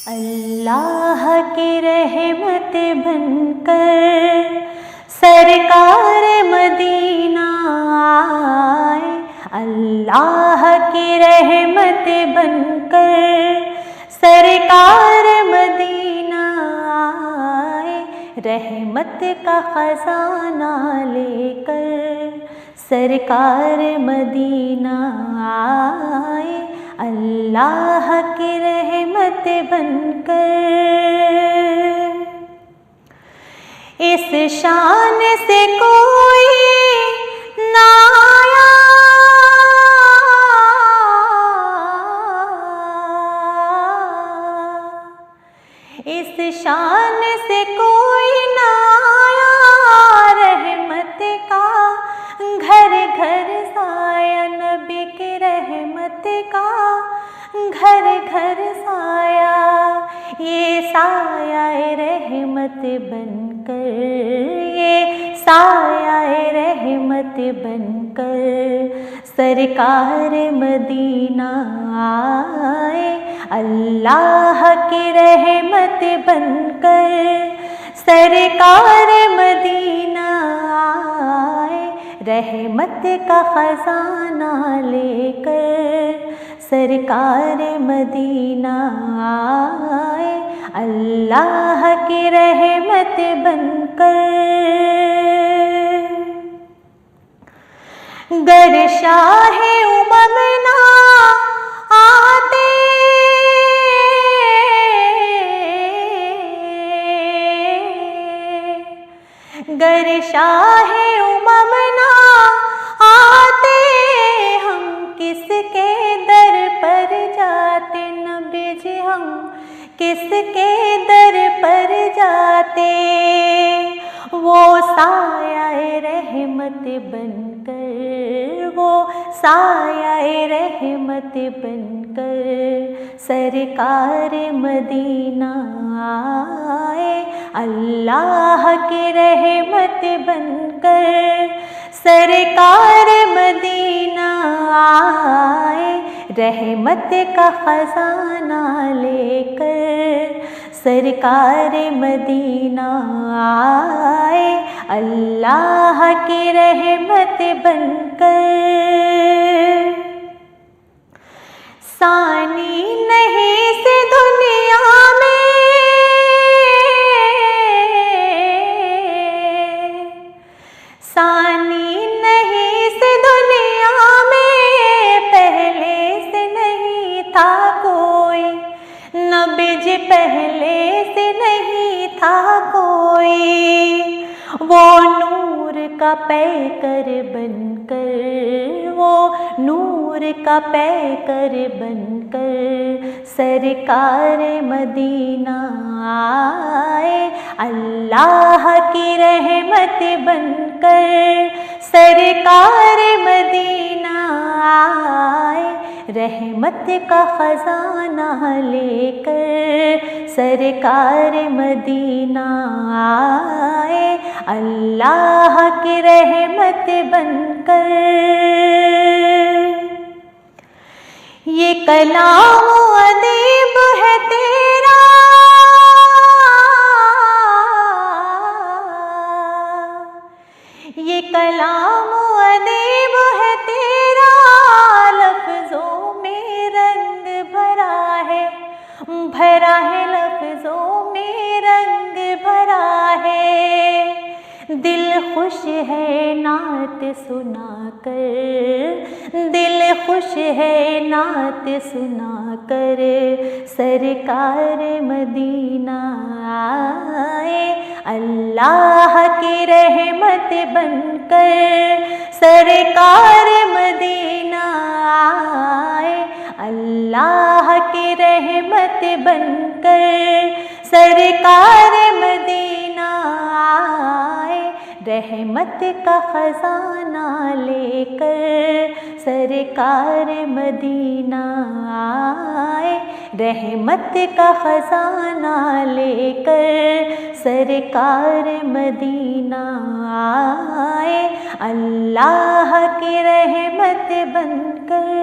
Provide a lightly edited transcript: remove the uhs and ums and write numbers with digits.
अल्लाह की रहमत बनकर सरकार मदीना आए। अल्लाह की रहमत बनकर सरकार मदीना आए। रहमत का खजाना लेकर सरकार मदीना आए। अल्लाह की रहमत बनकर इस शान से कोई ना आया, इस शान से कोई ना आया। रहमत का घर घर साया, नबी की रहमत का घर घर साया। ये साया रहमत बनकर, ये साया रहमत बनकर सरकार मदीना आए। अल्लाह की रहमत बनकर सरकार मदीना आए। रहमत का खजाना लेकर सरकार मदीना आए। अल्लाह की रहमत बनकर गर शाहे उमम ना आते, गर शाहे उमम ना आते, हम किसके दर पर जाते। नबी जी हम किसके दर पर जाते। वो साया रहमत बनकर, वो साया रहमत बनकर सरकार मदीना आए। अल्लाह की रहमत बनकर सरकार मदीना आए। रहमत का खजाना लेकर सरकार मदीना आए। अल्लाह की रहमत बनकर सानी नहीं से दुनिया में, सानी नहीं से दुनिया में, पहले से नहीं था कोई। नबी जी पहले से नहीं था कोई। वो नूर का पैकर बनकर, वो नूर का पैकर बनकर सरकार मदीना आए। अल्लाह की रहमत बनकर सरकार मदीना आए। रहमत का खजाना लेकर सरकार मदीना आए। अल्लाह की रहमत बनकर ये कलाम अदीब है तेरा, ये कलाम अदीब है तेरा। लफ्जों में रंग भरा है, भरा है लफ्जों में रंग भरा है। दिल खुश है नात सुनाकर, दिल खुश है नात सुनाकर सरकार मदीना आए। अल्लाह की रहमत बनकर सरकार मदीना आए। अल्लाह की रहमत बनकर सरकार मदीना आए। रहमत का खजाना लेकर सरकार मदीना आए। रहमत का खजाना लेकर सरकार मदीना आए। अल्लाह की रहमत बनकर।